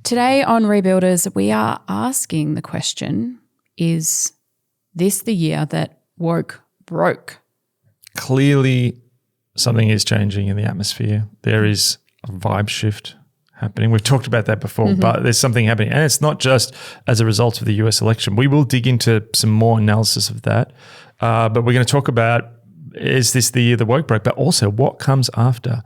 Today on Rebuilders, we are asking the question, is this the year that woke broke? Clearly, something is changing in the atmosphere. There is a vibe shift happening. We've talked about that before, but there's something happening. And it's not just as a result of the US election. We will dig into some more analysis of that. But we're going to talk about, is this the year the woke broke? But also what comes after?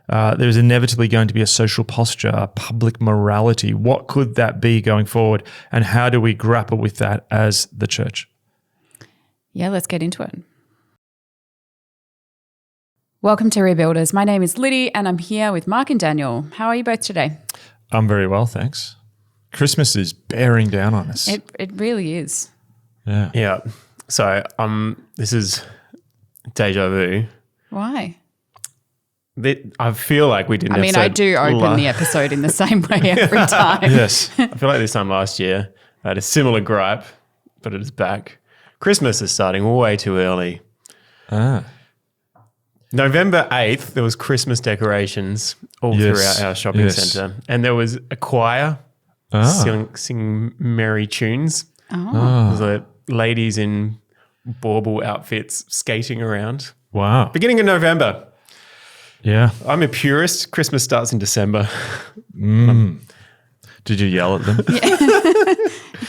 There is inevitably going to be a social posture, a public morality. What could that be going forward? And how do we grapple with that as the church? Yeah, let's get into it. Welcome to Rebuilders. My name is Liddy and I'm here with Mark and Daniel. How are you both today? I'm very well, thanks. Christmas is bearing down on us. It really is. Yeah. Yeah. So this is deja vu. Why? I feel like we didn't. I do open the episode in the same way every time. Yes. I feel like this time last year I had a similar gripe, but it is back. Christmas is starting way too early. November 8th, there was Christmas decorations all throughout our shopping centre, and there was a choir singing merry tunes. There was ladies in bauble outfits skating around. Wow. Beginning of November. Yeah. I'm a purist. Christmas starts in December. Did you yell at them?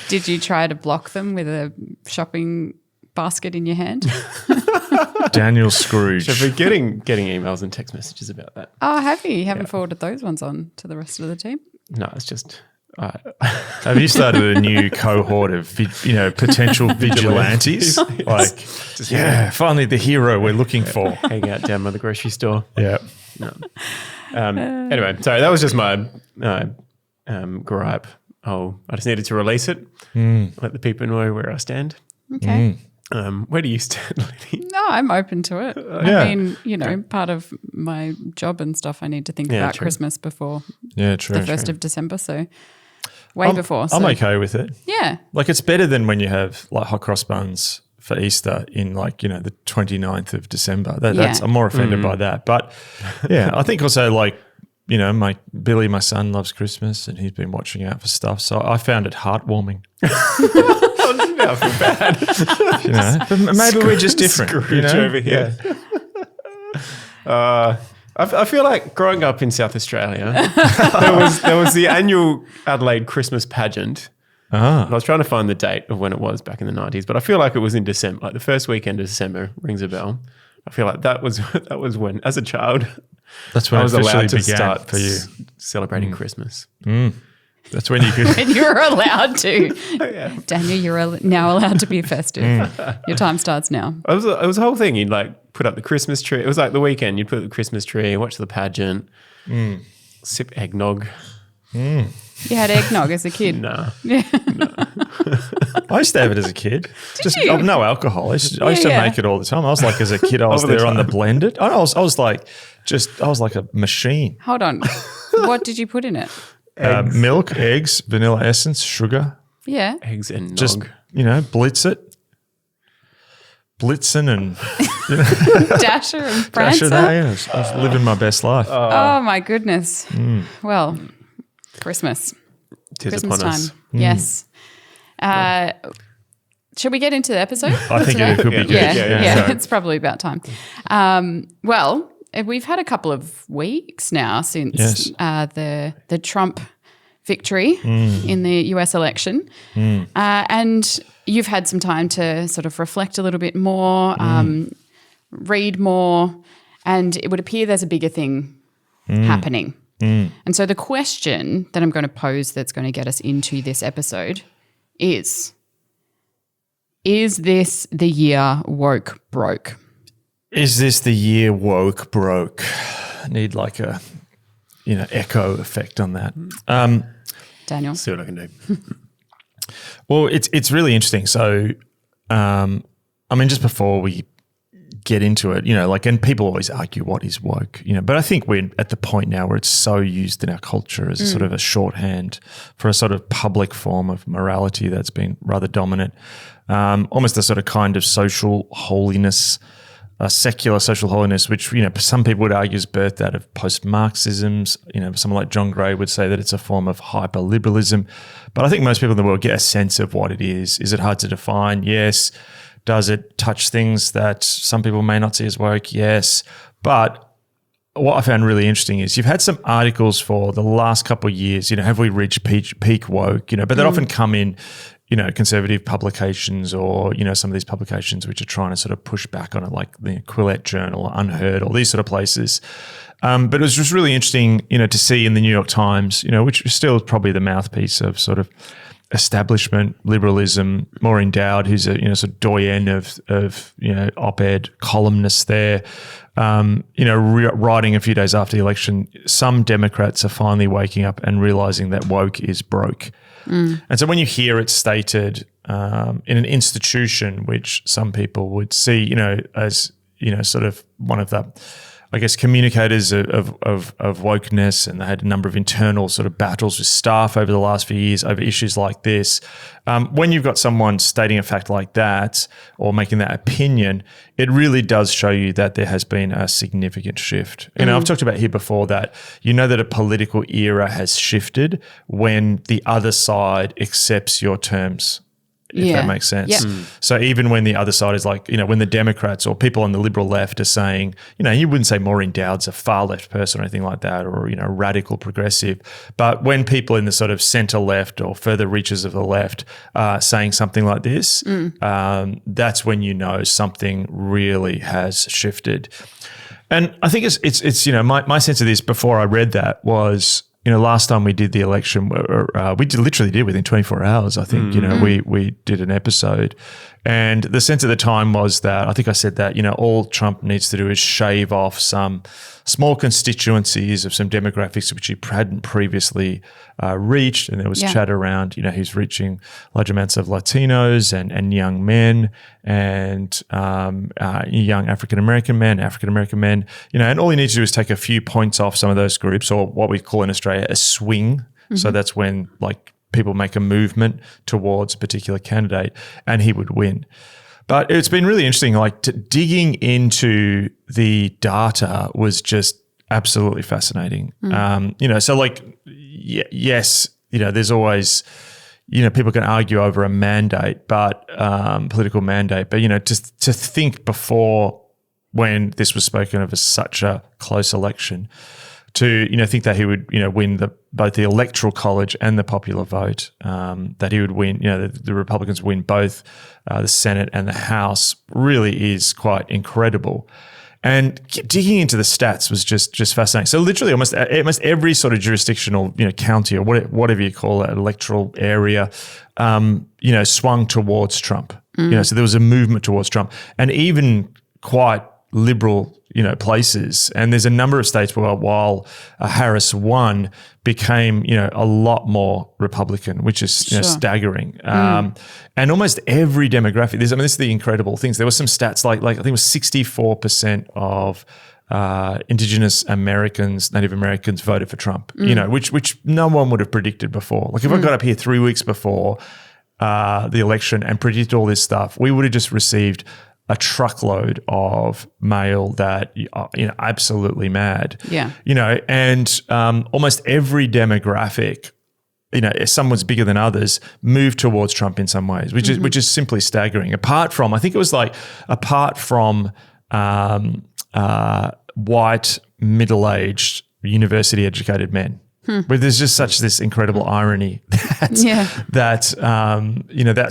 Did you try to block them with a shopping basket in your hand? Daniel Scrooge. So we're getting emails and text messages about that. Oh, have you? You haven't forwarded those ones on to the rest of the team? No, it's just... Have you started a new cohort of potential vigilantes? Finally the hero we're looking for. Hang out down by the grocery store. Yeah. No. Anyway, sorry, that was just my gripe. I just needed to release it. Let the people know where I stand. Okay. Where do you stand, Liddy? No, I'm open to it. I mean, part of my job and stuff, I need to think about true. Christmas before true. the 1st of December, so before. I'm okay with it. Yeah. Like it's better than when you have like hot cross buns for Easter in the 29th of December. I'm more offended by that. But yeah, I think also my son loves Christmas and he's been watching out for stuff. So I found it heartwarming. I feel bad. But maybe we're just different. Scrooge over here. I feel like growing up in South Australia, there was the annual Adelaide Christmas pageant. And I was trying to find the date of when it was back in the 90s, but I feel like it was in December, like the first weekend of December rings a bell. I feel like that was when, as a child, that's when I was it allowed to began start for you celebrating Christmas. That's when you could. And you're allowed to. Daniel, you're now allowed to be festive. Your time starts now. It was a whole thing. You'd put up the Christmas tree. It was like the weekend. You'd put up the Christmas tree, watch the pageant, sip eggnog. You had eggnog as a kid? No. I used to have it as a kid. you? No alcohol. I used to make it all the time. I was like, as a kid, I was there on the blended. I was like a machine. Hold on. What did you put in it? Milk, eggs, vanilla essence, sugar. Yeah. Eggs and nog. Just, blitz it. Blitzen and Dasher and Prancer. I was living my best life. Oh my goodness. Well, Christmas. Tis Christmas upon time. us. Yes. Should we get into the episode? I think today? it could be good. Yeah. It's probably about time. Well, we've had a couple of weeks now since the Trump victory in the US election. And you've had some time to sort of reflect a little bit more, read more, and it would appear there's a bigger thing happening. And so the question that I'm going to pose that's going to get us into this episode is this the year woke broke? Is this the year woke broke? Need like a echo effect on that. Daniel? See what I can do. Well, it's really interesting. So, just before we get into it, and people always argue what is woke, but I think we're at the point now where it's so used in our culture as a sort of a shorthand for a sort of public form of morality that's been rather dominant, almost a sort of kind of social holiness secular social holiness, which, some people would argue is birthed out of post-Marxisms. Someone like John Gray would say that it's a form of hyper-liberalism. But I think most people in the world get a sense of what it is. Is it hard to define? Yes. Does it touch things that some people may not see as woke? Yes. But what I found really interesting is you've had some articles for the last couple of years, have we reached peak woke, but that often come in, conservative publications or, some of these publications which are trying to sort of push back on it, like the Quillette Journal, Unheard, all these sort of places. But it was just really interesting, to see in the New York Times, which is still probably the mouthpiece of sort of establishment liberalism, Maureen Dowd, who's a sort of doyen of op-ed columnists there, writing a few days after the election, some Democrats are finally waking up and realizing that woke is broke. And so when you hear it stated in an institution which some people would see, as sort of one of the, I guess, communicators of wokeness, and they had a number of internal sort of battles with staff over the last few years over issues like this. When you've got someone stating a fact like that or making that opinion, it really does show you that there has been a significant shift. I've talked about here before that that a political era has shifted when the other side accepts your terms. If that makes sense. Yep. So even when the other side is like, when the Democrats or people on the liberal left are saying, you wouldn't say Maureen Dowd's a far left person or anything like that, or, radical progressive. But when people in the sort of center left or further reaches of the left are saying something like this, that's when something really has shifted. And I think it's my sense of this before I read that was, last time we did the election, we literally did within 24 hours, I think, we did an episode. And the sense at the time was that, I think I said that, all Trump needs to do is shave off some small constituencies of some demographics which he hadn't previously reached. And there was chat around, he's reaching large amounts of Latinos and young men and young African-American men, and all you need to do is take a few points off some of those groups, or what we call in Australia a swing. So that's when people make a movement towards a particular candidate, and he would win. But it's been really interesting, digging into the data was just absolutely fascinating. Yes, there's always, people can argue over a mandate, but political mandate, but, just to think before, when this was spoken of as such a close election, to think that he would win both the electoral college and the popular vote, that he would win, the Republicans win both the Senate and the House, really is quite incredible. And digging into the stats was just fascinating. So literally almost every sort of jurisdictional county or whatever you call it, electoral area, swung towards Trump. So there was a movement towards Trump, and even quite liberal places. And there's a number of states where, while Harris won, became a lot more Republican, which is staggering. And almost every demographic. This is the incredible things. There were some stats like I think it was 64% of Indigenous Americans, Native Americans voted for Trump. Which no one would have predicted before. If I got up here 3 weeks before the election and predicted all this stuff, we would have just received a truckload of mail that, absolutely mad. Yeah. And almost every demographic, some was bigger than others, moved towards Trump in some ways, which is simply staggering. Apart from white, middle-aged, university-educated men. But there's just such this incredible irony that that's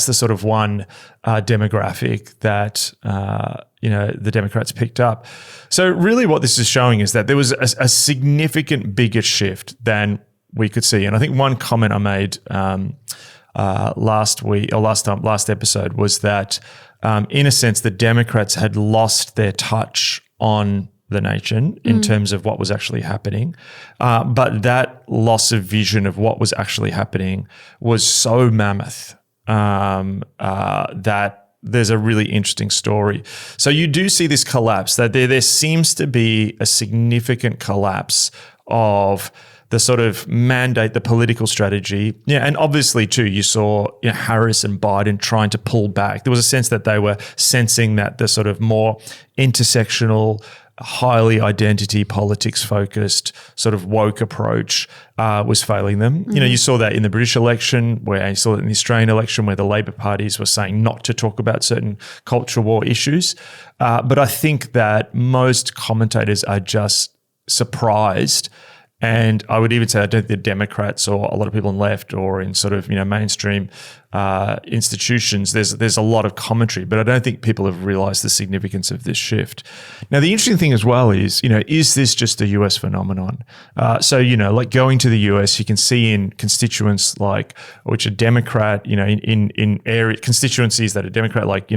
the sort of one demographic that the Democrats picked up. So really, what this is showing is that there was a significant bigger shift than we could see. And I think one comment I made last episode was that in a sense the Democrats had lost their touch on the nation in terms of what was actually happening. But that loss of vision of what was actually happening was so mammoth that there's a really interesting story. So you do see this collapse, that there seems to be a significant collapse of the sort of mandate, the political strategy. Yeah, and obviously too, you saw Harris and Biden trying to pull back. There was a sense that they were sensing that the sort of more intersectional, highly identity politics focused sort of woke approach was failing them. Mm-hmm. You saw that in the British election, where you saw it in the Australian election, where the Labor parties were saying not to talk about certain culture war issues. But I think that most commentators are just surprised. And I would even say I don't think the Democrats or a lot of people on left or in sort of mainstream institutions, there's a lot of commentary, but I don't think people have realised the significance of this shift. Now, the interesting thing as well is this just a US phenomenon? So like going to the US, you can see in constituents which are Democrat, in area constituencies that are Democrat, like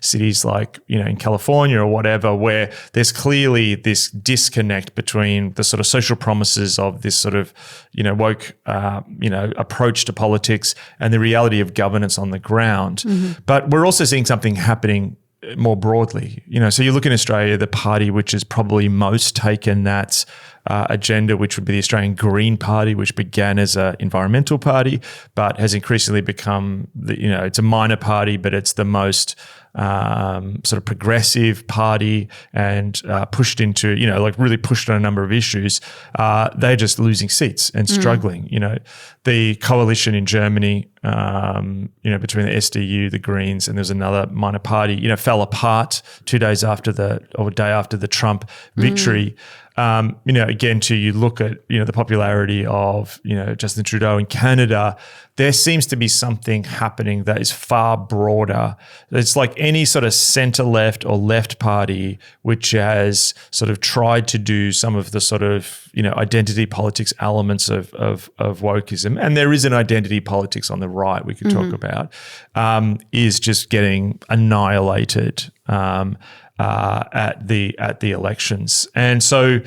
cities like in California or whatever, where there's clearly this disconnect between the sort of social promises of this sort of woke approach to politics and the reality of governance on the ground. Mm-hmm. But we're also seeing something happening more broadly. So you look in Australia, the party which has probably most taken that agenda, which would be the Australian Green Party, which began as an environmental party, but has increasingly become it's a minor party, but it's the most sort of progressive party and pushed into, really pushed on a number of issues. They're just losing seats and struggling. The coalition in Germany, between the SDU, the Greens, and there's another minor party, fell apart 2 days after a day after the Trump victory. Again, you look at, the popularity of, Justin Trudeau in Canada, there seems to be something happening that is far broader. It's like any sort of centre-left or left party which has sort of tried to do some of the sort of, identity politics elements of wokeism, and there is an identity politics on the right we could talk about, is just getting annihilated at the elections. And so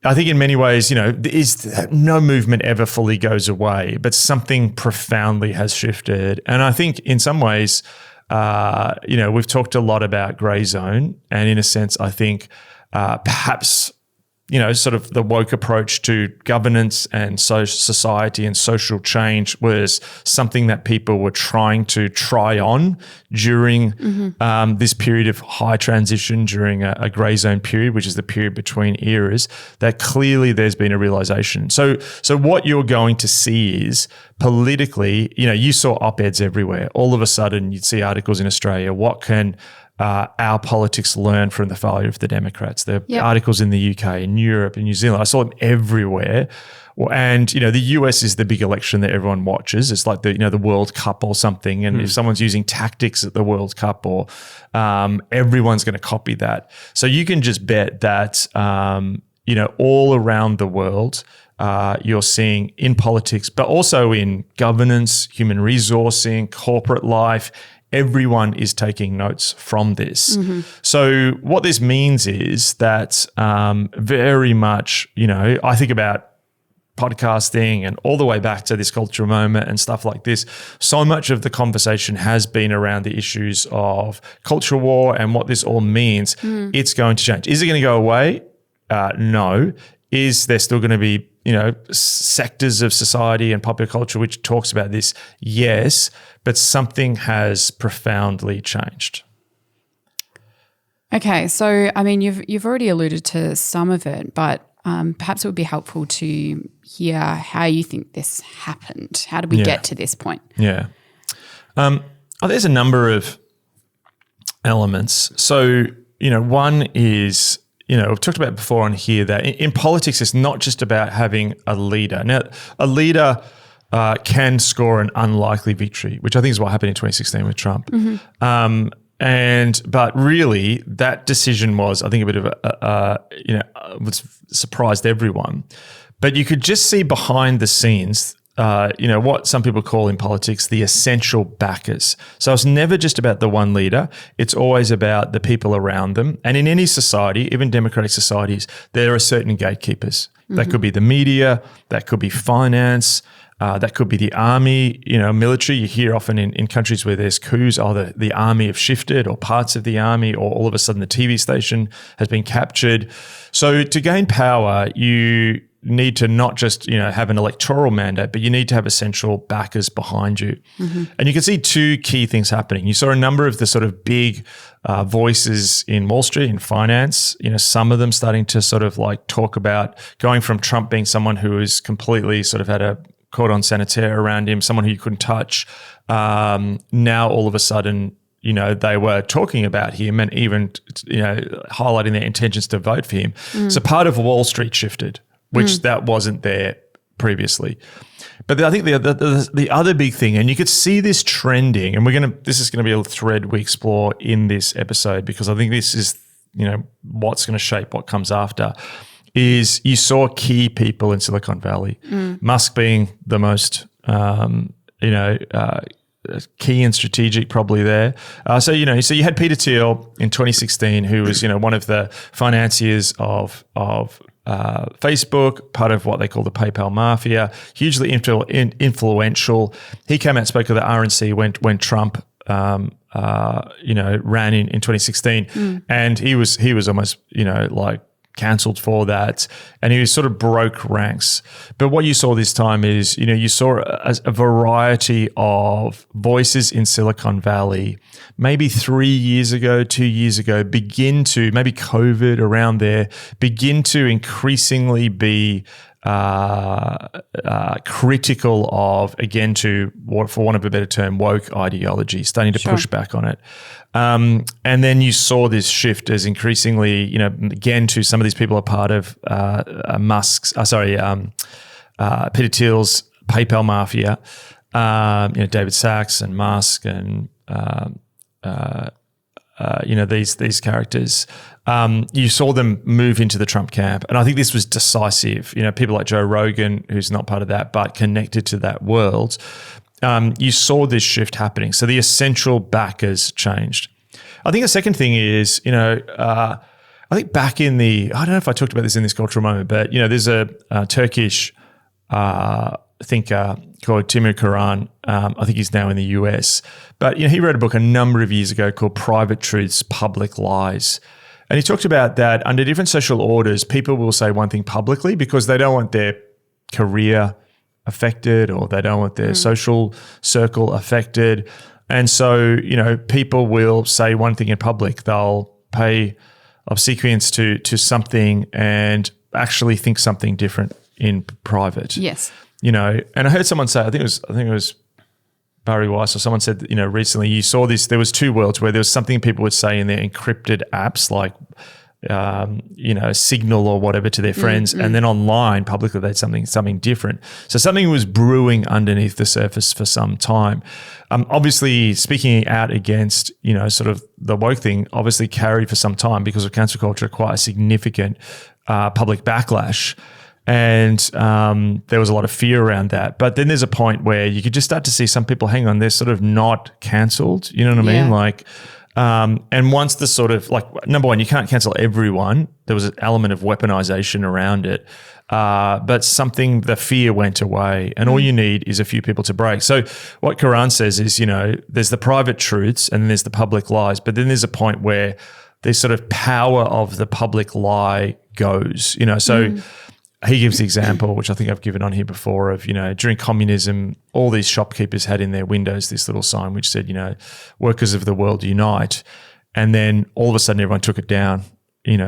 I think in many ways, no movement ever fully goes away, but something profoundly has shifted. And I think in some ways, we've talked a lot about grey zone, and in a sense, I think perhaps sort of the woke approach to governance and society and social change was something that people were trying to try on during this period of high transition, during a grey zone period, which is the period between eras, that clearly there's been a realisation. So what you're going to see is politically, you saw op-eds everywhere. All of a sudden, you'd see articles in Australia, what can our politics learn from the failure of the Democrats? There are articles in the UK, in Europe, in New Zealand. I saw them everywhere. And, the US is the big election that everyone watches. It's like the World Cup or something. And if someone's using tactics at the World Cup, or everyone's going to copy that. So you can just bet that, all around the world, you're seeing in politics, but also in governance, human resourcing, corporate life, everyone is taking notes from this. Mm-hmm. So what this means is that very much, I think about podcasting and all the way back to this cultural moment and stuff like this, so much of the conversation has been around the issues of cultural war and what this all means. It's going to change. Is it going to go away? No. Is there still going to be, sectors of society and popular culture which talks about this? Yes, but something has profoundly changed. Okay, so I mean, you've already alluded to some of it, but perhaps it would be helpful to hear how you think this happened. How did we get to this point? Yeah, there's a number of elements. So one is, we've talked about before on here that in politics, it's not just about having a leader. Now, a leader can score an unlikely victory, which I think is what happened in 2016 with Trump. Mm-hmm. But really, that decision was, I think, a bit of was surprised everyone. But you could just see behind the scenes, what some people call in politics the essential backers. So it's never just about the one leader. It's always about the people around them. And in any society, even democratic societies, there are certain gatekeepers. Mm-hmm. That could be the media, that could be finance, that could be the army, military. You hear often in countries where there's coups, the army have shifted, or parts of the army, or all of a sudden the TV station has been captured. So to gain power, you need to not just, have an electoral mandate, but you need to have essential backers behind you. And you can see two key things happening. You saw a number of the sort of big voices in Wall Street, in finance, some of them starting to sort of like talk about going from Trump being someone who is completely sort of had a cordon sanitaire around him, someone who you couldn't touch. Now all of a sudden, they were talking about him and even, highlighting their intentions to vote for him. So part of Wall Street shifted, which that wasn't there previously. But I think the other big thing, and you could see this trending, and this is going to be a thread we explore in this episode, because I think this is, what's going to shape what comes after, is you saw key people in Silicon Valley, Musk being the most, key and strategic probably there. So you had Peter Thiel in 2016, who was, one of the financiers of Facebook, part of what they call the PayPal mafia, hugely influential. He came out and spoke at the RNC when Trump, ran in 2016, and he was almost, cancelled for that, and he was sort of broke ranks. But what you saw this time is, you saw a variety of voices in Silicon Valley, maybe 2 years ago, begin to, maybe COVID around there, begin to increasingly be critical of, again, for want of a better term, woke ideology, starting to push back on it. And then you saw this shift as increasingly, again, to some of these people are part of Peter Thiel's PayPal mafia, David Sachs and Musk and, these characters. You saw them move into the Trump camp. And I think this was decisive. People like Joe Rogan, who's not part of that, but connected to that world. You saw this shift happening. So the essential backers changed. I think the second thing is, I think back in I don't know if I talked about this in this cultural moment, but, there's a Turkish thinker called Timur Kuran. I think he's now in the US. But, he wrote a book a number of years ago called Private Truths, Public Lies. And he talked about that under different social orders, people will say one thing publicly because they don't want their career affected, or they don't want their social circle affected. And so, people will say one thing in public. They'll pay obsequience to something and actually think something different in private. Yes. And I heard someone say, I think it was Barry Weiss or someone said, recently you saw this, there was two worlds where there was something people would say in their encrypted apps like, Signal or whatever to their friends. And then online, publicly, they'd something different. So something was brewing underneath the surface for some time. Obviously, speaking out against, sort of the woke thing, obviously carried for some time because of cancel culture quite a significant public backlash. And there was a lot of fear around that. But then there's a point where you could just start to see some people, hang on, they're sort of not cancelled. You know what I mean? Like, and once the sort of, like, number one, you can't cancel everyone. There was an element of weaponization around it. But the fear went away, and all you need is a few people to break. So what Quran says is, there's the private truths and then there's the public lies. But then there's a point where the sort of power of the public lie goes, so he gives the example, which I think I've given on here before, of, during communism, all these shopkeepers had in their windows this little sign which said, workers of the world unite. And then all of a sudden everyone took it down,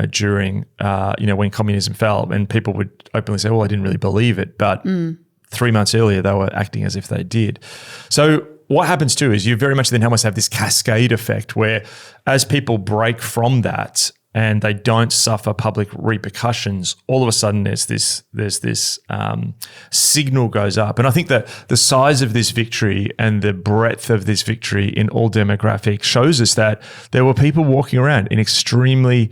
during, when communism fell, and people would openly say, well, I didn't really believe it. But 3 months earlier, they were acting as if they did. So what happens too is you very much then almost have this cascade effect where as people break from that, and they don't suffer public repercussions, all of a sudden there's this signal goes up. And I think that the size of this victory and the breadth of this victory in all demographics shows us that there were people walking around in extremely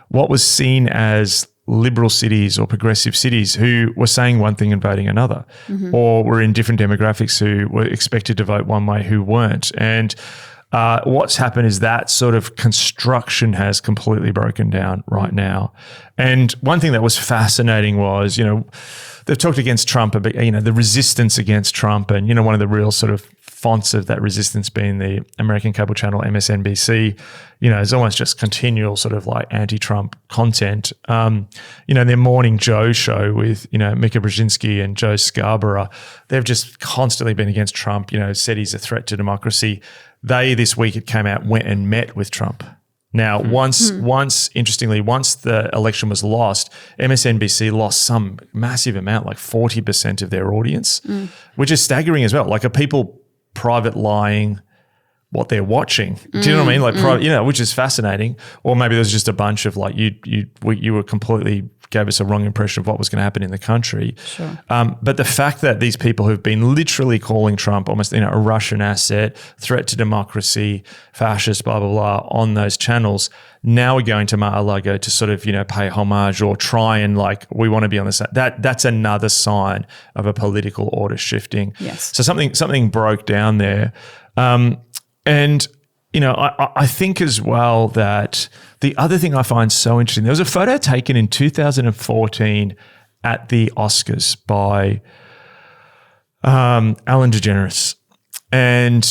what was seen as liberal cities or progressive cities who were saying one thing and voting another, or were in different demographics who were expected to vote one way who weren't. And what's happened is that sort of construction has completely broken down right now. And one thing that was fascinating was, they've talked against Trump, but, the resistance against Trump, and, one of the real sort of fonts of that resistance being the American cable channel MSNBC, it's almost just continual sort of like anti-Trump content. Their Morning Joe show with, Mika Brzezinski and Joe Scarborough, they've just constantly been against Trump, said he's a threat to democracy. They, this week, it came out, went and met with Trump. Now, interestingly, once the election was lost, MSNBC lost some massive amount, like 40% of their audience, which is staggering as well. Like, are people private lying what they're watching? Do you know what I mean? Like, which is fascinating. Or maybe there's just a bunch of like, you were completely gave us a wrong impression of what was going to happen in the country. Sure. But the fact that these people who've been literally calling Trump almost, a Russian asset, threat to democracy, fascist, blah, blah, blah, on those channels, now we're going to Mar-a-Lago to sort of, pay homage or try and like, we want to be on the side. That's another sign of a political order shifting. Yes. So something broke down there. I think as well that the other thing I find so interesting, there was a photo taken in 2014 at the Oscars by Ellen DeGeneres. And,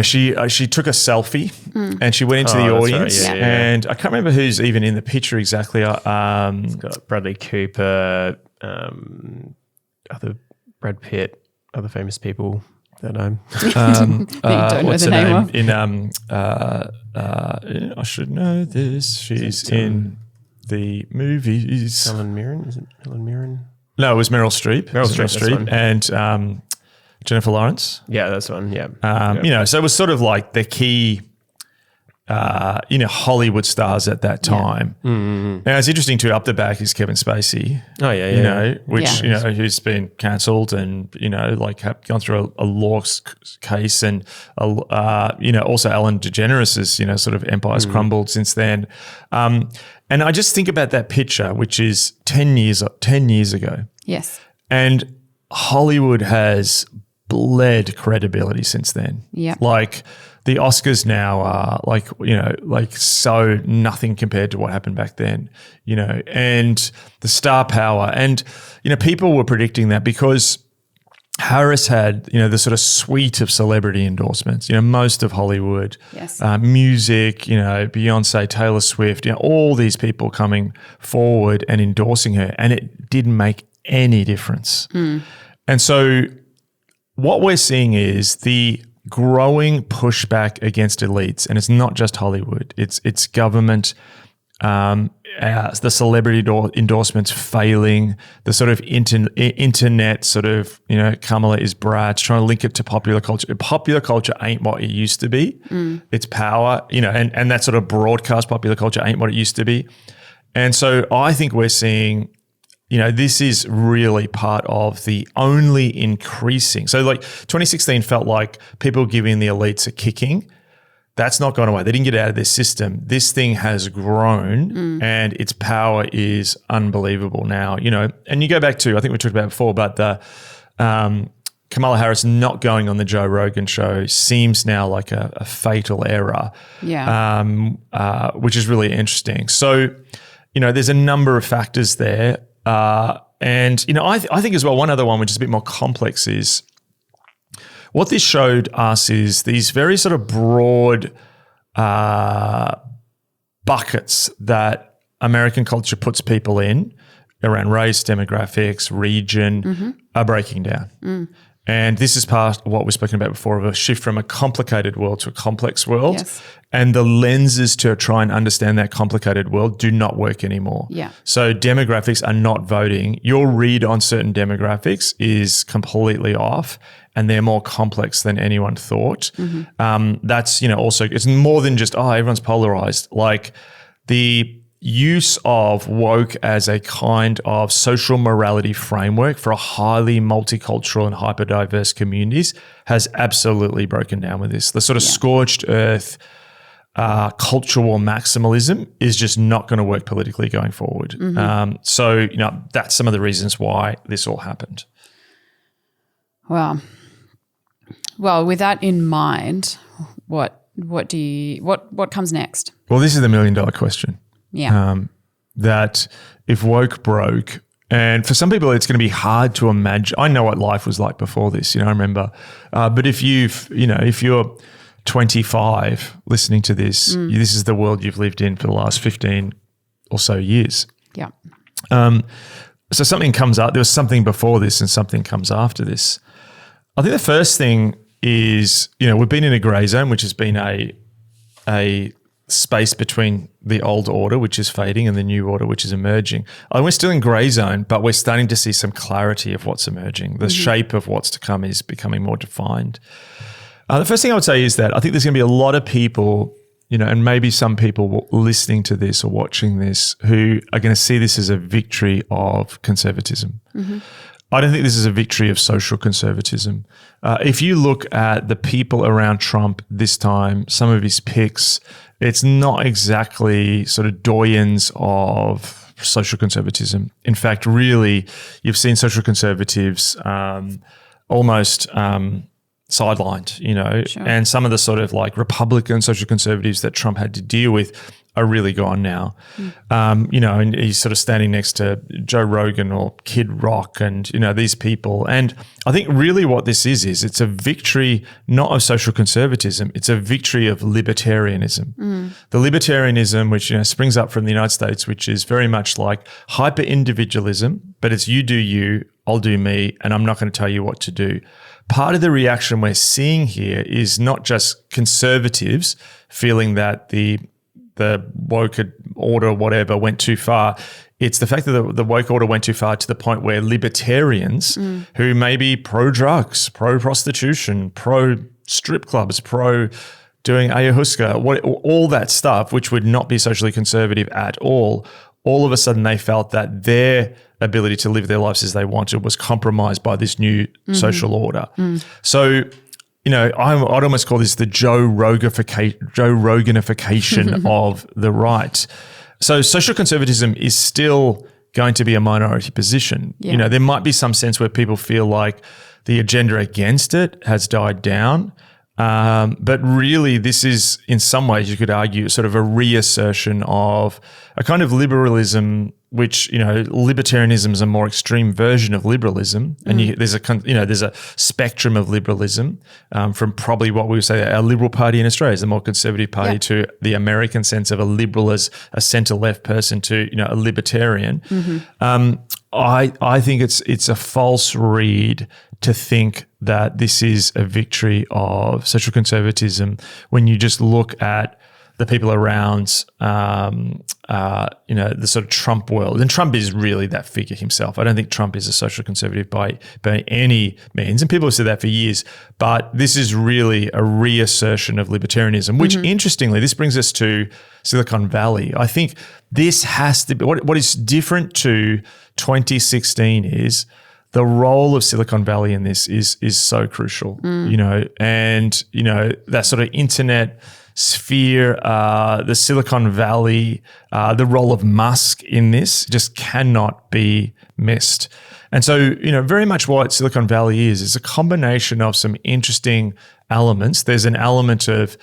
she took a selfie and she went into the audience. Right, yeah. And I can't remember who's even in the picture exactly. It's got Bradley Cooper, other Brad Pitt, other famous people. That what's her name? I should know this. She's in the movies. Helen Mirren? Is it Helen Mirren? No, it was Meryl Streep. Meryl Streep. And Jennifer Lawrence. Yeah, that's one. Yeah. So it was sort of like the key, Hollywood stars at that time. Yeah. Mm-hmm. Now it's interesting too. Up the back is Kevin Spacey. Oh yeah. Who's been cancelled and gone through a law case and also Ellen DeGeneres has sort of empire's crumbled since then. And I just think about that picture, which is 10 years ago. Yes. And Hollywood has bled credibility since then. Yeah. Like the Oscars now are so nothing compared to what happened back then, and the star power. And, people were predicting that because Harris had, the sort of suite of celebrity endorsements, most of Hollywood, yes. Music, Beyonce, Taylor Swift, all these people coming forward and endorsing her, and it didn't make any difference. And so what we're seeing is the growing pushback against elites, and it's not just Hollywood. It's government, the celebrity endorsements failing, the sort of internet sort of, Kamala is Bratz, trying to link it to popular culture. Popular culture ain't what it used to be. It's power, and that sort of broadcast popular culture ain't what it used to be. And so I think we're seeing, this is really part of the only increasing. So like 2016 felt like people giving the elites a kicking. That's not gone away. They didn't get out of their system. This thing has grown and its power is unbelievable now, And you go back to, I think we talked about it before, but the Kamala Harris not going on the Joe Rogan show seems now like a fatal error, which is really interesting. So, there's a number of factors there. And I think as well, one other one, which is a bit more complex, is what this showed us is these very sort of broad buckets that American culture puts people in around race, demographics, region, are breaking down. And this is part of what we've spoken about before, of a shift from a complicated world to a complex world. Yes. And the lenses to try and understand that complicated world do not work anymore. Yeah. So demographics are not voting. Your read on certain demographics is completely off, and they're more complex than anyone thought. That's, also, it's more than just, everyone's polarized. Like the use of woke as a kind of social morality framework for a highly multicultural and hyper-diverse communities has absolutely broken down with this. The sort of scorched earth cultural maximalism is just not going to work politically going forward. So, that's some of the reasons why this all happened. Wow. Well, with that in mind, what comes next? Well, this is the $1 million question. Yeah. That if woke broke, And for some people, it's going to be hard to imagine. I know what life was like before this, I remember. But if if you're 25 listening to this, this is the world you've lived in for the last 15 or so years. Yeah. So something comes up. There was something before this and something comes after this. I think the first thing is, we've been in a grey zone, which has been a space between the old order, which is fading, and the new order, which is emerging. We're still in grey zone, but we're starting to see some clarity of what's emerging. The shape of what's to come is becoming more defined. The first thing I would say is that I think there's going to be a lot of people, and maybe some people listening to this or watching this who are going to see this as a victory of conservatism. I don't think this is a victory of social conservatism. If you look at the people around Trump this time, some of his picks, it's not exactly sort of doyens of social conservatism. In fact, really, you've seen social conservatives almost sidelined, Sure. and some of the sort of like Republican social conservatives that Trump had to deal with are really gone now. And he's sort of standing next to Joe Rogan or Kid Rock and, these people. And I think really what this is it's a victory not of social conservatism, it's a victory of libertarianism. The libertarianism, which, springs up from the United States, which is very much like hyper-individualism, but it's you do you, I'll do me, and I'm not going to tell you what to do. Part of the reaction we're seeing here is not just conservatives feeling that the woke order, whatever, went too far. It's the fact that the woke order went too far to the point where libertarians who may be pro-drugs, pro-prostitution, pro-strip clubs, pro-doing ayahuasca, all that stuff, which would not be socially conservative at all of a sudden they felt that their ability to live their lives as they wanted was compromised by this new social order. So, I'd almost call this the Joe Roganification of the right. So social conservatism is still going to be a minority position. Yeah. There might be some sense where people feel like the agenda against it has died down. But really, this is, in some ways, you could argue, sort of a reassertion of a kind of liberalism, which, libertarianism is a more extreme version of liberalism. And there's a spectrum of liberalism from probably what we would say our Liberal Party in Australia is the more conservative party to the American sense of a liberal as a centre-left person to, a libertarian. I think it's a false read to think that this is a victory of social conservatism when you just look at the people around, the sort of Trump world. And Trump is really that figure himself. I don't think Trump is a social conservative by any means. And people have said that for years. But this is really a reassertion of libertarianism, which interestingly, this brings us to Silicon Valley. I think this has to be, what is different to 2016 is the role of Silicon Valley in this is so crucial, and, that sort of internet sphere, the Silicon Valley, the role of Musk in this just cannot be missed. And so, very much what Silicon Valley is a combination of some interesting elements. There's an element of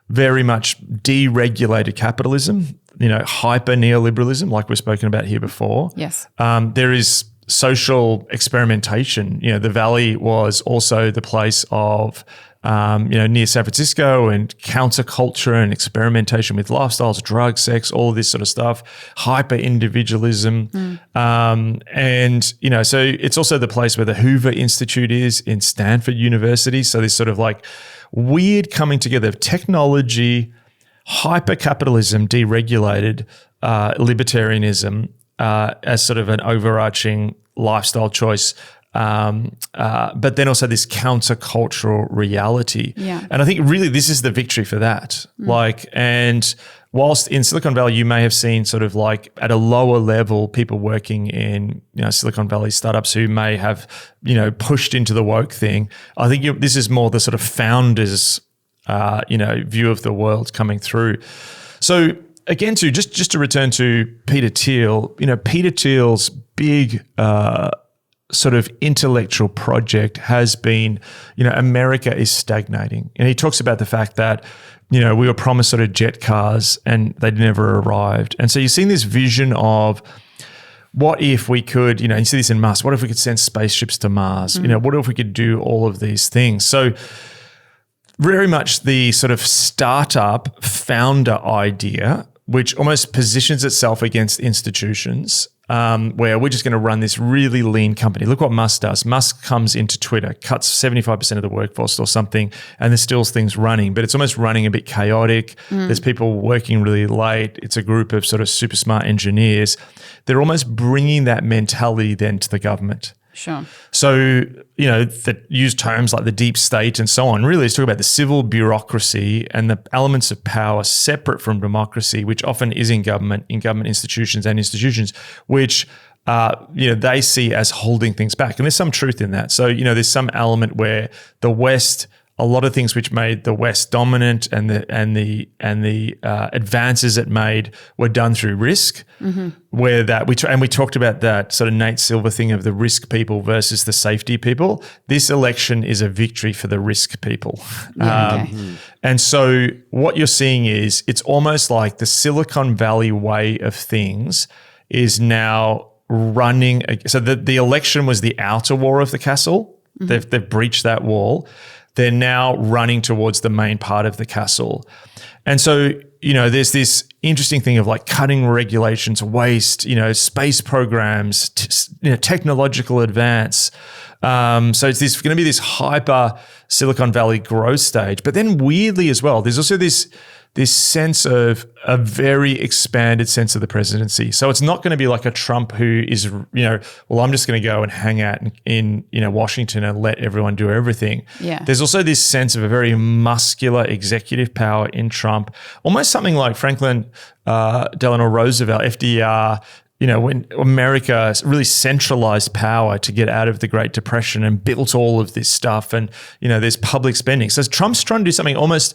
very much deregulated capitalism, hyper neoliberalism, like we've spoken about here before. Yes. There is social experimentation. The Valley was also the place of, near San Francisco, and counterculture and experimentation with lifestyles, drugs, sex, all of this sort of stuff, hyper individualism. And, so it's also the place where the Hoover Institute is in Stanford University. So this sort of like weird coming together of technology, hyper capitalism, deregulated libertarianism, as sort of an overarching lifestyle choice, but then also this countercultural reality. Yeah. And I think really this is the victory for that. And whilst in Silicon Valley you may have seen sort of like at a lower level people working in Silicon Valley startups who may have pushed into the woke thing, I think this is more the sort of founders view of the world coming through. So again, just to return to Peter Thiel, Peter Thiel's big sort of intellectual project has been, America is stagnating. And he talks about the fact that, we were promised sort of jet cars and they never arrived. And so you're seeing this vision of what if we could, you see this in Musk, what if we could send spaceships to Mars? What if we could do all of these things? So very much the sort of startup founder idea, which almost positions itself against institutions, where we're just going to run this really lean company. Look what Musk does. Musk comes into Twitter, cuts 75% of the workforce or something, and there's still things running, but it's almost running a bit chaotic. There's people working really late. It's a group of sort of super smart engineers. They're almost bringing that mentality then to the government. Sure. So, that use terms like the deep state and so on, really is talking about the civil bureaucracy and the elements of power separate from democracy, which often is in government institutions, which they see as holding things back. And there's some truth in that. So, there's some element where the West, a lot of things which made the West dominant and the advances it made were done through risk. Where we talked about that sort of Nate Silver thing of the risk people versus the safety people. This election is a victory for the risk people. And so what you're seeing is it's almost like the Silicon Valley way of things is now running. So the election was the outer wall of the castle. They've breached that wall. They're now running towards the main part of the castle. And so, there's this interesting thing of like cutting regulations, waste, space programs, technological advance. So it's going to be this hyper Silicon Valley growth stage. But then weirdly as well, there's also this sense of a very expanded sense of the presidency. So it's not going to be like a Trump who is, well, I'm just going to go and hang out in Washington and let everyone do everything. Yeah. There's also this sense of a very muscular executive power in Trump, almost something like Franklin Delano Roosevelt, FDR, when America really centralized power to get out of the Great Depression and built all of this stuff and, there's public spending. So Trump's trying to do something almost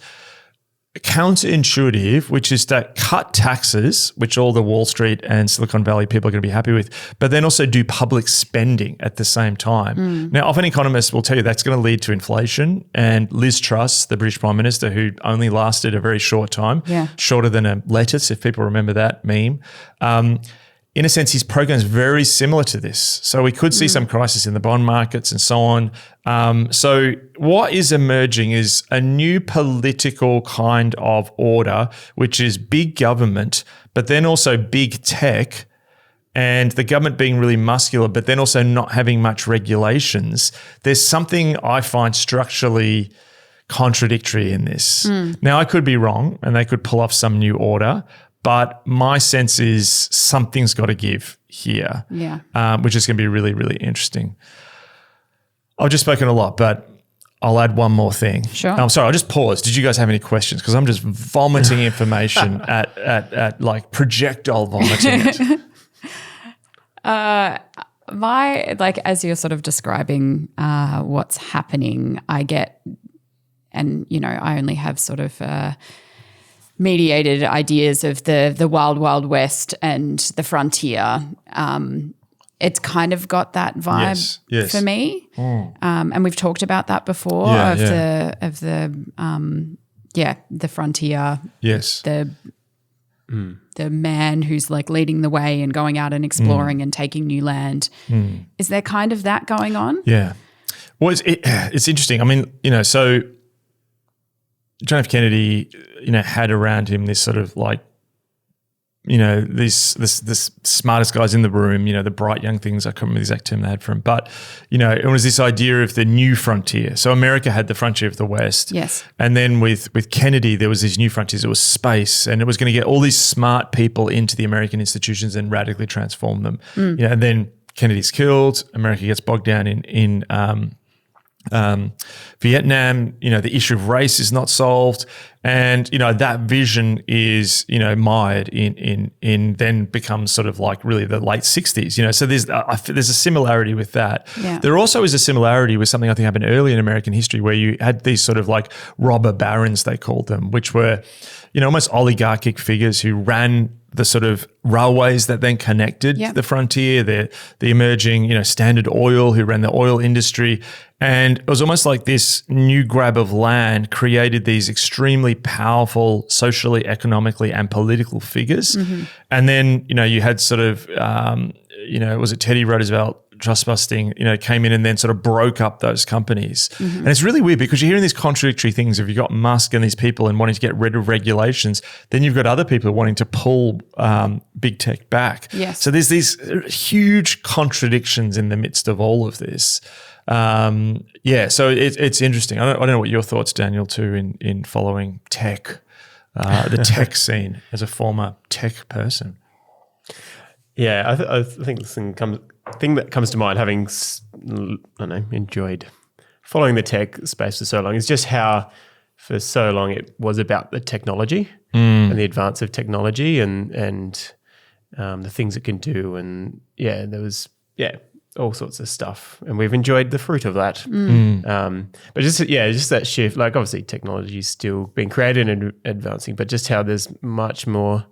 counterintuitive, which is to cut taxes, which all the Wall Street and Silicon Valley people are going to be happy with, but then also do public spending at the same time. Now, often economists will tell you that's going to lead to inflation. And Liz Truss, the British Prime Minister, who only lasted a very short time, shorter than a lettuce, if people remember that meme, in a sense, his program is very similar to this. So we could see some crisis in the bond markets and so on. So what is emerging is a new political kind of order, which is big government, but then also big tech, and the government being really muscular, but then also not having much regulations. There's something I find structurally contradictory in this. Now, I could be wrong, and they could pull off some new order, but my sense is something's got to give here, which is going to be really, really interesting. I've just spoken a lot, but I'll add one more thing. Sure. I'm sorry, I'll just pause. Did you guys have any questions? Because I'm just vomiting information at like projectile vomiting it. As you're sort of describing what's happening, I get, and, I only have sort of mediated ideas of the wild, wild west and the frontier. It's kind of got that vibe for me. And we've talked about that before the frontier. Yes. The man who's like leading the way and going out and exploring and taking new land. Is there kind of that going on? Yeah. Well, it's interesting. I mean, so John F. Kennedy, had around him this sort of like, this smartest guys in the room, the bright young things. I can't remember the exact term they had for him, but, it was this idea of the new frontier. So America had the frontier of the West. Yes. And then with Kennedy, there was these new frontiers. It was space, and it was going to get all these smart people into the American institutions and radically transform them. And then Kennedy's killed. America gets bogged down in Vietnam, the issue of race is not solved, and that vision is mired in then becomes sort of like really the late 60s. So there's a similarity with that. Yeah. There also is a similarity with something I think happened early in American history, where you had these sort of like robber barons, they called them, which were almost oligarchic figures who ran the sort of railways that then connected the frontier, the emerging, Standard Oil, who ran the oil industry. And it was almost like this new grab of land created these extremely powerful socially, economically, and political figures. And then, you had sort of was it Teddy Roosevelt trust busting, came in and then sort of broke up those companies. And it's really weird because you're hearing these contradictory things. If you've got Musk and these people and wanting to get rid of regulations, then you've got other people wanting to pull big tech back. Yes. So there's these huge contradictions in the midst of all of this. So it's interesting. I don't know what your thoughts, Daniel, too, in following tech, the tech scene as a former tech person. Yeah, I think the thing that comes to mind, having enjoyed following the tech space for so long, is just how for so long it was about the technology and the advance of technology and the things it can do, and there was all sorts of stuff, and we've enjoyed the fruit of that. But just that shift, like obviously technology is still being created and advancing, but just how there's much more.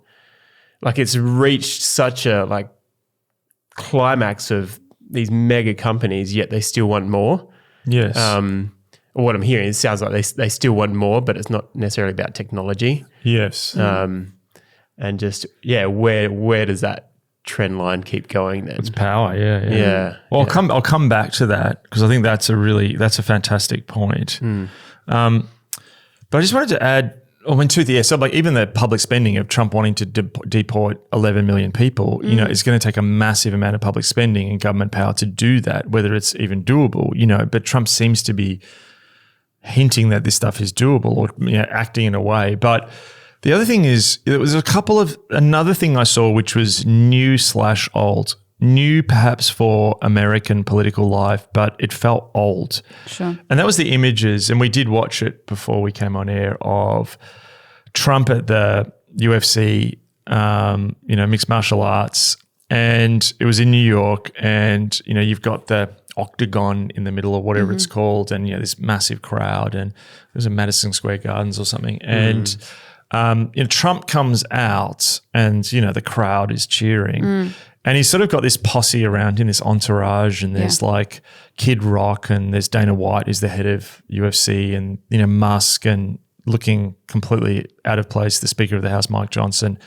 Like it's reached such a climax of these mega companies, yet they still want more. Yes. What I'm hearing, it sounds like they still want more, but it's not necessarily about technology. Yes. And just where does that trend line keep going then? It's power. Yeah. Well, I'll come back to that because I think that's a fantastic point. But I just wanted to add. Two things. So, even the public spending of Trump wanting to deport 11 million people, it's going to take a massive amount of public spending and government power to do that, whether it's even doable, But Trump seems to be hinting that this stuff is doable or acting in a way. But the other thing is, there was another thing I saw which was new/old. New perhaps for American political life, but it felt old. Sure. And that was the images, and we did watch it before we came on air, of Trump at the UFC, mixed martial arts, and it was in New York, and, you've got the octagon in the middle or whatever it's called, and, this massive crowd, and it was in Madison Square Gardens or something, and Trump comes out and, the crowd is cheering. And he's sort of got this posse around him, this entourage, and there's Kid Rock, and there's Dana White, who's the head of UFC, and Musk, and looking completely out of place, the Speaker of the House, Mike Johnson.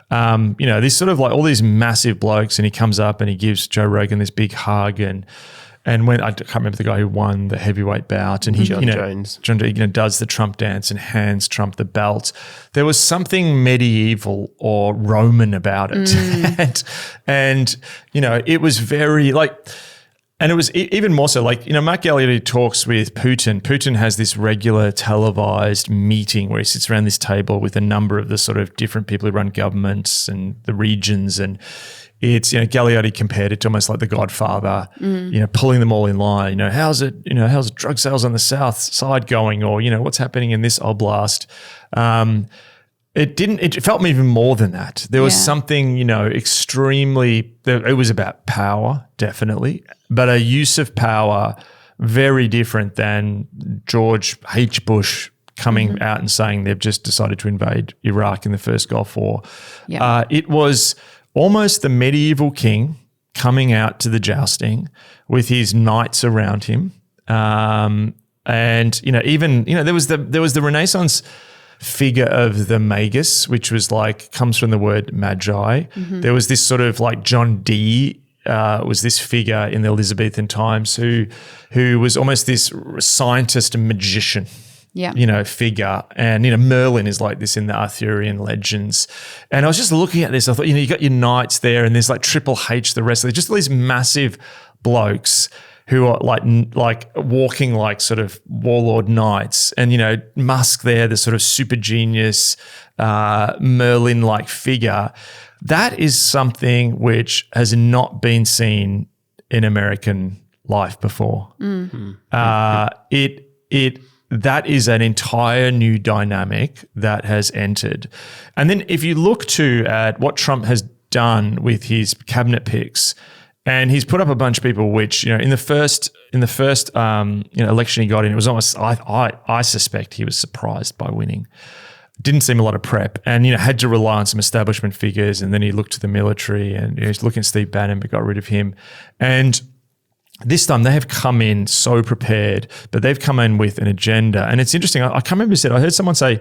These sort of all these massive blokes, and he comes up and he gives Joe Rogan this big hug, and when I can't remember the guy who won the heavyweight bout, and he Jones does the Trump dance and hands Trump the belt. There was something medieval or Roman about it, and it was very and it was even more so Mark Gallagher talks with Putin. Putin has this regular televised meeting where he sits around this table with a number of the sort of different people who run governments and the regions, and it's, Galliotti compared it to almost like The Godfather, pulling them all in line. How's drug sales on the south side going, or, what's happening in this oblast? It felt even more than that. There was something, extremely, it was about power, definitely, but a use of power very different than George H. Bush coming out and saying they've just decided to invade Iraq in the first Gulf War. Yeah. It was almost the medieval king coming out to the jousting with his knights around him. And, there was the Renaissance figure of the magus, which was comes from the word magi. There was this sort of John Dee was this figure in the Elizabethan times who was almost this scientist and magician. Figure. And, Merlin is like this in the Arthurian legends. And I was just looking at this. I thought, you got your knights there, and there's Triple H, the rest of it, just these massive blokes who are walking sort of warlord knights. And, Musk there, the sort of super genius, Merlin-like figure. That is something which has not been seen in American life before. That is an entire new dynamic that has entered. And then if you look at what Trump has done with his cabinet picks, and he's put up a bunch of people which, in the first election he got in, it was almost, I suspect he was surprised by winning. Didn't seem a lot of prep, and had to rely on some establishment figures, and then he looked to the military, and he's looking at Steve Bannon but got rid of him. And this time they have come in so prepared, but they've come in with an agenda. And it's interesting. I can't remember who said, I heard someone say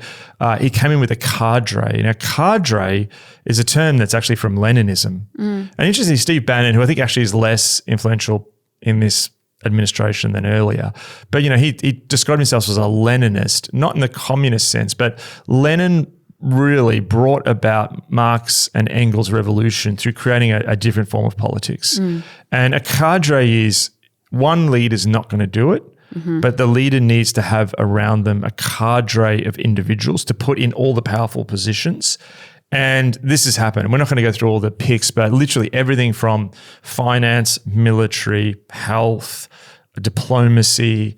he came in with a cadre. Now, cadre is a term that's actually from Leninism. And interestingly, Steve Bannon, who I think actually is less influential in this administration than earlier, but he described himself as a Leninist, not in the communist sense, but Lenin really brought about Marx and Engels' revolution through creating a different form of politics. And a cadre is one leader's not going to do it, but the leader needs to have around them a cadre of individuals to put in all the powerful positions. And this has happened. We're not going to go through all the picks, but literally everything from finance, military, health, diplomacy,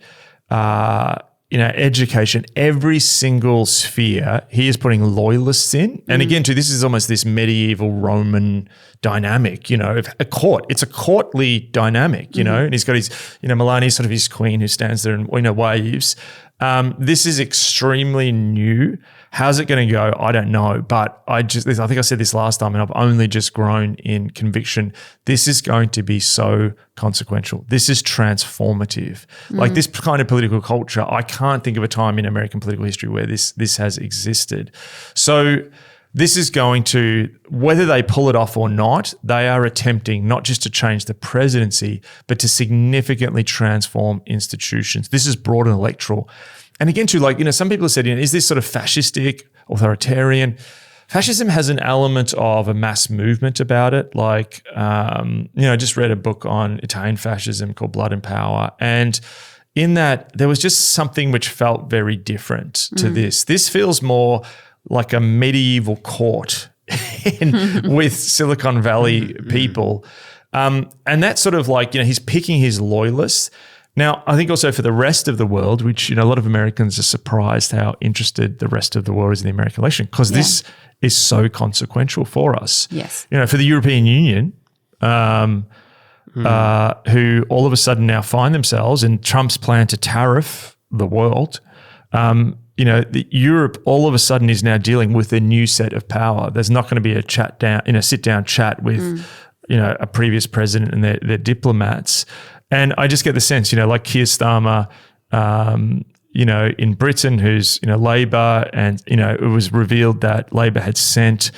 education, every single sphere, he is putting loyalists in. And again, too, this is almost this medieval Roman dynamic, a court. It's a courtly dynamic, and he's got his, Melania's sort of his queen who stands there and, waves. This is extremely new. How's it going to go? I don't know. But I think I said this last time, and I've only just grown in conviction. This is going to be so consequential. This is transformative. Like this kind of political culture, I can't think of a time in American political history where this has existed. So this is going to, whether they pull it off or not, they are attempting not just to change the presidency, but to significantly transform institutions. This is broad and electoral. And again, too, some people have said, is this sort of fascistic, authoritarian? Fascism has an element of a mass movement about it. I just read a book on Italian fascism called Blood and Power. And in that, there was just something which felt very different to this. This feels more like a medieval court with Silicon Valley people. And that's sort of he's picking his loyalists. Now, I think also for the rest of the world, which, a lot of Americans are surprised how interested the rest of the world is in the American election, because this is so consequential for us. Yes. For the European Union, who all of a sudden now find themselves in Trump's plan to tariff the world, Europe all of a sudden is now dealing with a new set of power. There's not going to be a sit-down chat with, a previous president and their diplomats. And I just get the sense, like Keir Starmer, in Britain, who's, Labor, and, it was revealed that Labor had sent,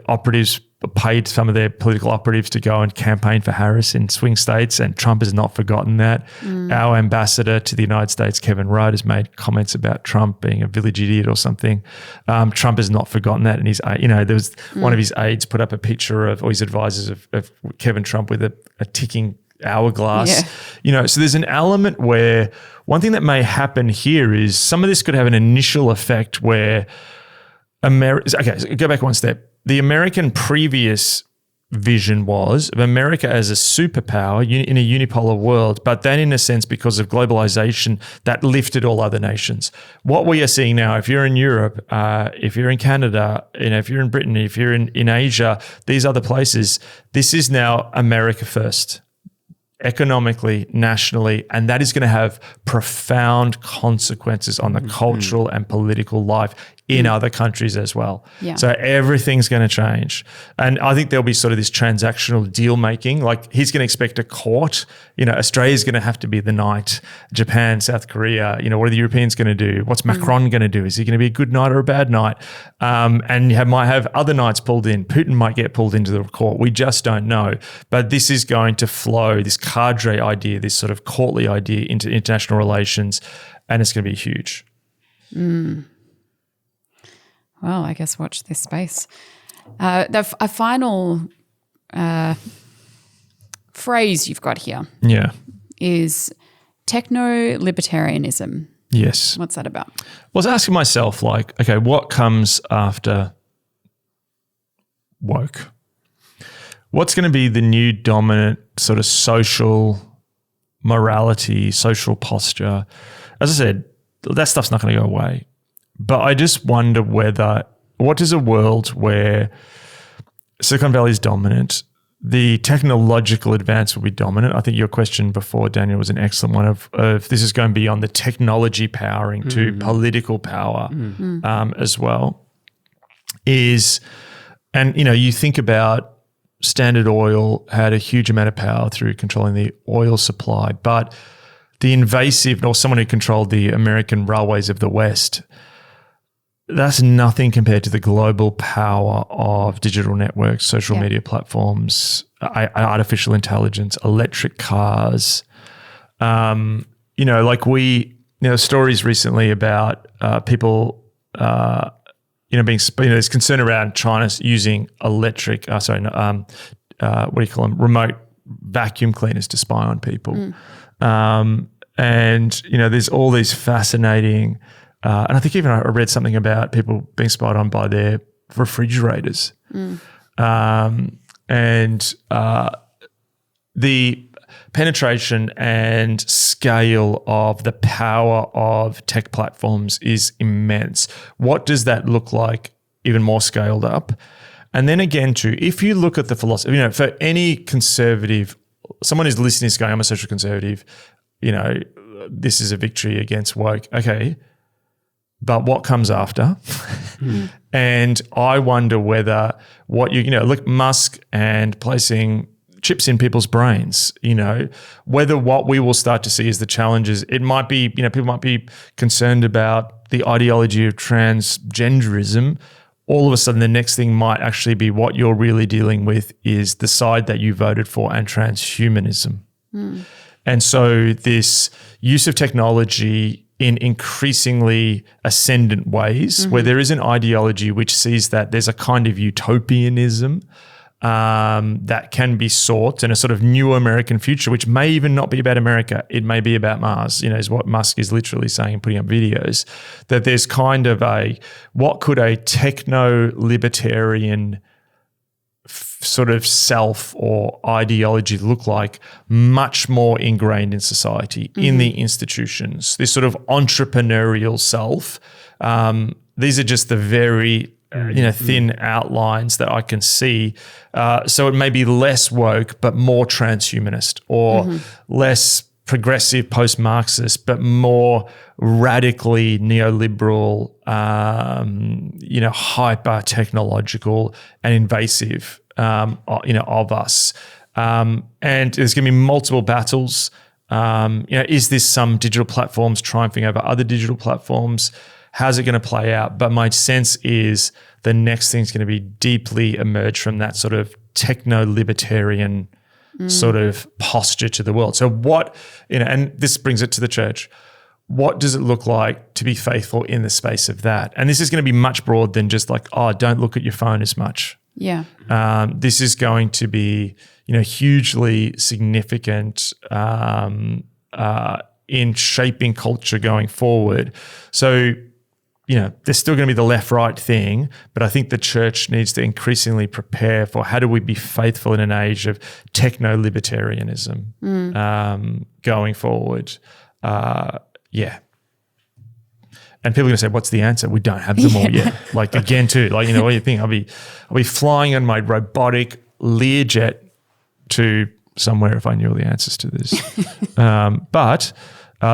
operatives, paid some of their political operatives to go and campaign for Harris in swing states, and Trump has not forgotten that. Our ambassador to the United States, Kevin Rudd, has made comments about Trump being a village idiot or something. Trump has not forgotten that. And he's, there was one of his aides put up a picture or his advisors of Kevin Trump with a ticking hourglass, so there's an element where one thing that may happen here is some of this could have an initial effect where so go back one step. The American previous vision was of America as a superpower in a unipolar world, but then in a sense, because of globalization, that lifted all other nations. What we are seeing now, if you're in Europe, if you're in Canada, if you're in Britain, if you're in Asia, these other places, this is now America first. Economically, nationally, and that is going to have profound consequences on the cultural and political life in other countries as well. Yeah. So everything's going to change. And I think there'll be sort of this transactional deal making. Like he's going to expect a court. Australia's going to have to be the knight. Japan, South Korea, what are the Europeans going to do? What's Macron going to do? Is he going to be a good knight or a bad knight? And you might have other knights pulled in. Putin might get pulled into the court. We just don't know. But this is going to flow, this cadre idea, this sort of courtly idea into international relations, and it's going to be huge. Well, I guess watch this space. A final phrase you've got here is techno-libertarianism. Yes. What's that about? Well, I was asking myself, what comes after woke? What's going to be the new dominant sort of social morality, social posture? As I said, that stuff's not going to go away. But I just wonder what is a world where Silicon Valley is dominant, the technological advance will be dominant. I think your question before, Daniel, was an excellent one of this is going beyond the technology powering to political power as well. You think about Standard Oil had a huge amount of power through controlling the oil supply, but the invasive, or someone who controlled the American railways of the West, that's nothing compared to the global power of digital networks, social media platforms, artificial intelligence, electric cars. Stories recently about people, there's concern around China using remote vacuum cleaners to spy on people. There's all these fascinating, and I think even I read something about people being spied on by their refrigerators. The penetration and scale of the power of tech platforms is immense. What does that look like even more scaled up? And then again, too, if you look at the philosophy, for any conservative, someone who's listening is going, I'm a social conservative, this is a victory against woke. Okay, but what comes after? And I wonder whether look, Musk and placing chips in people's brains, whether what we will start to see is the challenges. It might be, people might be concerned about the ideology of transgenderism. All of a sudden, the next thing might actually be what you're really dealing with is the side that you voted for and transhumanism. And so this use of technology in increasingly ascendant ways, where there is an ideology which sees that there's a kind of utopianism that can be sought in a sort of new American future, which may even not be about America. It may be about Mars, is what Musk is literally saying, putting up videos, that there's kind of what could a techno-libertarian sort of self or ideology look like, much more ingrained in society, in the institutions, this sort of entrepreneurial self. These are just the very thin outlines that I can see. So it may be less woke, but more transhumanist, or less progressive post-Marxist, but more radically neoliberal, hyper-technological and invasive, of us. And there's going to be multiple battles. Is this some digital platforms triumphing over other digital platforms? How's it going to play out? But my sense is the next thing's going to be deeply emerge from that sort of techno-libertarian sort of posture to the world. So what, and this brings it to the church. What does it look like to be faithful in the space of that? And this is going to be much broader than just like, don't look at your phone as much. Yeah. This is going to be, hugely significant in shaping culture going forward. So, there's still going to be the left-right thing, but I think the church needs to increasingly prepare for how do we be faithful in an age of techno-libertarianism going forward. And people are going to say, what's the answer? We don't have them all yet. Like, again, too, what do you think? I'll be flying on my robotic Learjet to somewhere if I knew all the answers to this. But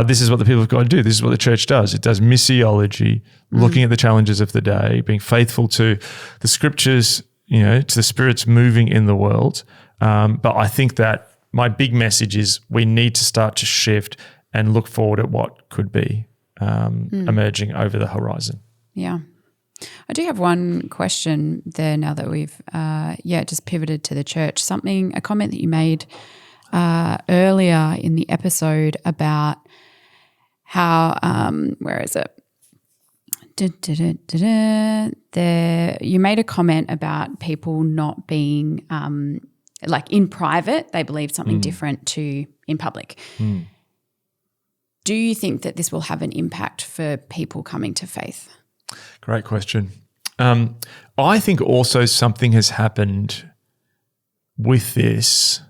this is what the people have got to do. This is what the church does. It does missiology, looking at the challenges of the day, being faithful to the scriptures, to the spirits moving in the world. But I think that my big message is we need to start to shift and look forward at what could be emerging over the horizon. Yeah. I do have one question there now that we've just pivoted to the church. A comment that you made earlier in the episode about how, where is it? You made a comment about people not being, like in private, they believe something different to in public. Do you think that this will have an impact for people coming to faith? Great question. I think also something has happened with this.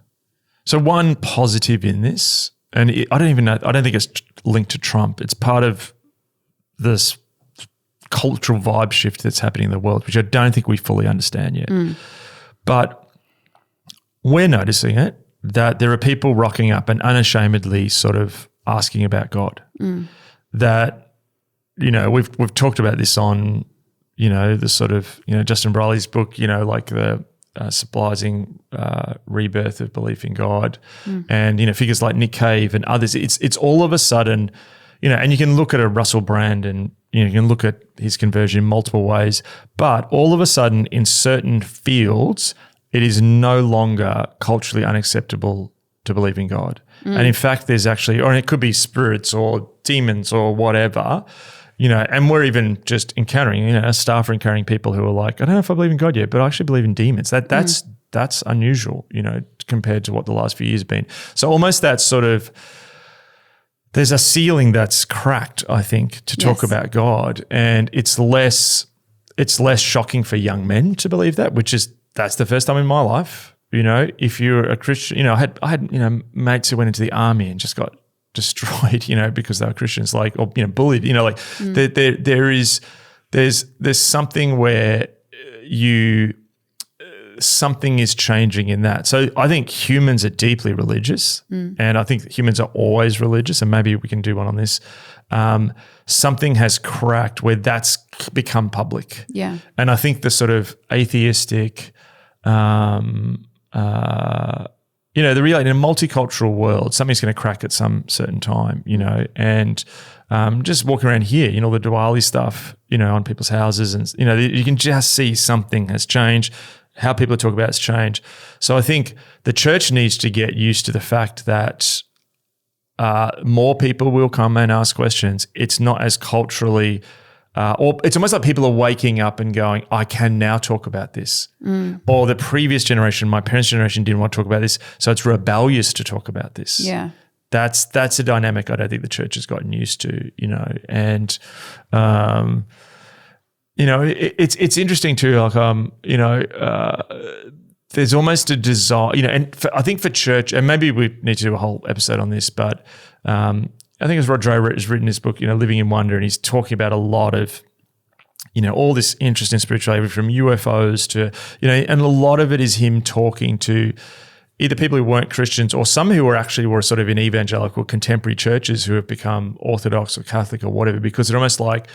So one positive in this, and I don't think it's linked to Trump. It's part of this cultural vibe shift that's happening in the world, which I don't think we fully understand yet. But we're noticing it, that there are people rocking up and unashamedly sort of asking about God. That, we've talked about this on, the sort of, Justin Briley's book, like the symbolizing rebirth of belief in God, and figures like Nick Cave and others. It's all of a sudden, and you can look at a Russell Brand and you can look at his conversion in multiple ways, but all of a sudden in certain fields, it is no longer culturally unacceptable to believe in God. And in fact, there's actually, or it could be spirits or demons or whatever, and we're even just encountering, a staff are encountering people who are like, I don't know if I believe in God yet, but I actually believe in demons. That's unusual, compared to what the last few years have been. So almost that sort of, there's a ceiling that's cracked, I think, to talk about God, and it's less shocking for young men to believe that, that's the first time in my life. If you're a Christian, I had mates who went into the army and just got destroyed, because they were Christians, or bullied, there's something where something is changing in that. So I think humans are deeply religious, and I think humans are always religious, and maybe we can do one on this. Something has cracked where that's become public. Yeah. And I think the sort of atheistic, the reality in a multicultural world, something's going to crack at some certain time, and just walking around here, the Diwali stuff, on people's houses, and you can just see something has changed. How people talk about it's changed. So I think the church needs to get used to the fact that more people will come and ask questions. It's not as culturally, or it's almost like people are waking up and going, I can now talk about this. Or the previous generation, my parents' generation, didn't want to talk about this, so it's rebellious to talk about this. Yeah. That's a dynamic I don't think the church has gotten used to, and it's interesting too, there's almost a desire, and I think for church, and maybe we need to do a whole episode on this, but I think as Rodrigo has written his book, Living in Wonder, and he's talking about a lot of, all this interest in spirituality from UFOs to, and a lot of it is him talking to either people who weren't Christians or some who were sort of in evangelical contemporary churches who have become Orthodox or Catholic or whatever, because they're almost like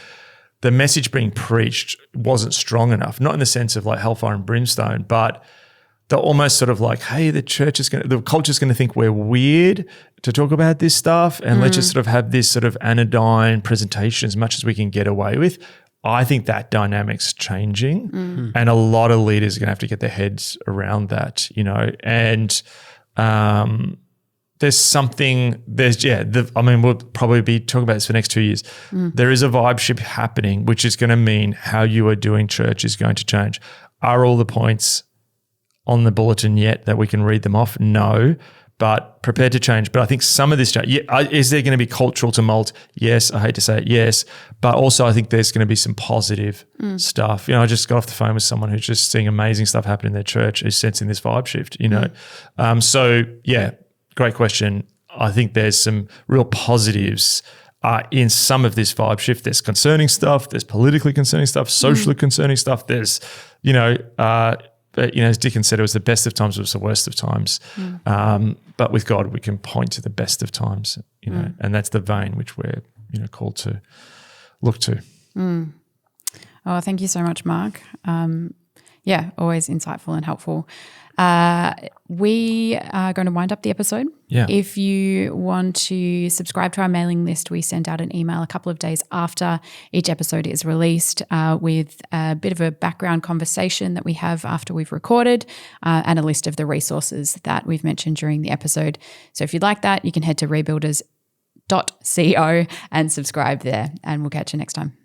the message being preached wasn't strong enough, not in the sense of like hellfire and brimstone, but they're almost sort of like, hey, the culture's going to think we're weird to talk about this stuff, and let's just sort of have this sort of anodyne presentation as much as we can get away with. I think that dynamic's changing, and a lot of leaders are going to have to get their heads around that, and there's something, we'll probably be talking about this for the next 2 years. There is a vibe shift happening, which is going to mean how you are doing church is going to change. Are all the points on the bulletin yet that we can read them off? No, but prepared to change. But I think some of this change, is there going to be cultural tumult? Yes, I hate to say it, yes. But also I think there's going to be some positive stuff. I just got off the phone with someone who's just seeing amazing stuff happen in their church, who's sensing this vibe shift, great question. I think there's some real positives in some of this vibe shift. There's concerning stuff. There's politically concerning stuff, socially concerning stuff. There's, but, as Dickens said, it was the best of times, it was the worst of times. But with God, we can point to the best of times, and that's the vein which we're, called to look to. Oh, thank you so much, Mark. Always insightful and helpful. We are going to wind up the episode. Yeah. If you want to subscribe to our mailing list, we send out an email a couple of days after each episode is released with a bit of a background conversation that we have after we've recorded and a list of the resources that we've mentioned during the episode. So if you'd like that, you can head to rebuilders.co and subscribe there, and we'll catch you next time.